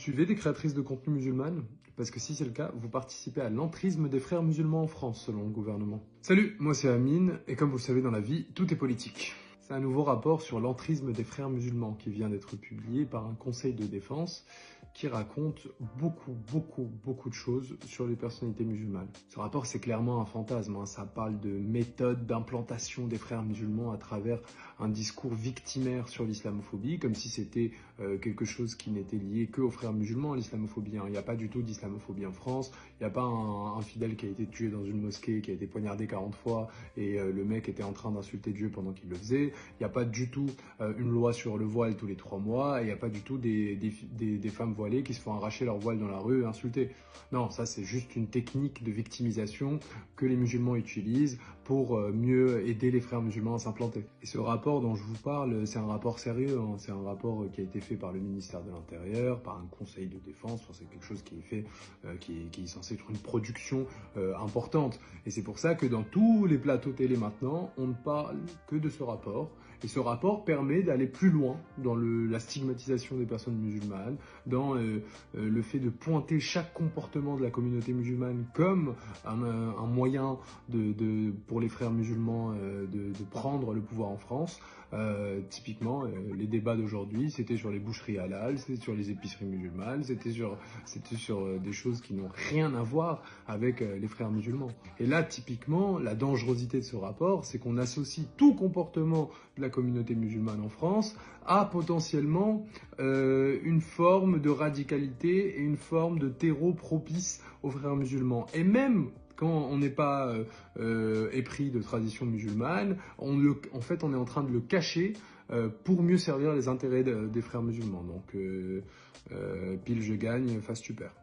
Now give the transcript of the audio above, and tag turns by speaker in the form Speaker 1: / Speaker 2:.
Speaker 1: suivez des créatrices de contenu musulmanes? Parce que si c'est le cas, vous participez à l'entrisme des frères musulmans en France, selon le gouvernement. Salut, moi c'est Amine, et comme vous le savez dans la vie, tout est politique. C'est un nouveau rapport sur l'entrisme des frères musulmans qui vient d'être publié par un conseil de défense qui raconte beaucoup de choses sur les personnalités musulmanes. Ce rapport, c'est clairement un fantasme, hein. Ça parle de méthode d'implantation des frères musulmans à travers un discours victimaire sur l'islamophobie, comme si c'était quelque chose qui n'était lié que aux frères musulmans, l'islamophobie. Il n'y a pas du tout d'islamophobie en France, il n'y a pas un fidèle qui a été tué dans une mosquée, qui a été poignardé 40 fois, et le mec était en train d'insulter Dieu pendant qu'il le faisait. Il n'y a pas du tout une loi sur le voile tous les 3 mois, et il n'y a pas du tout des femmes voilées qui se font arracher leur voile dans la rue et insulter. Non, ça c'est juste une technique de victimisation que les musulmans utilisent pour mieux aider les frères musulmans à s'implanter. Et ce rapport dont je vous parle, c'est un rapport sérieux, hein. C'est un rapport qui a été fait par le ministère de l'Intérieur, par un conseil de défense. Enfin, c'est quelque chose qui est fait, qui est censé être une production importante. Et c'est pour ça que dans tous les plateaux télé maintenant, on ne parle que de ce rapport. Et ce rapport permet d'aller plus loin dans la stigmatisation des personnes musulmanes, dans le fait de pointer chaque comportement de la communauté musulmane comme un moyen pour les frères musulmans de prendre le pouvoir en France. Typiquement, les débats d'aujourd'hui, c'était sur les boucheries halal, c'était sur les épiceries musulmanes, c'était sur des choses qui n'ont rien à voir avec les frères musulmans. Et là, typiquement, la dangerosité de ce rapport, c'est qu'on associe tout comportement de la communauté musulmane en France à potentiellement une forme de radicalité et une forme de terreau propice aux frères musulmans. Et même quand on n'est pas épris de tradition musulmane, en fait, on est en train de le cacher pour mieux servir les intérêts des frères musulmans. Donc, pile je gagne, face tu perds.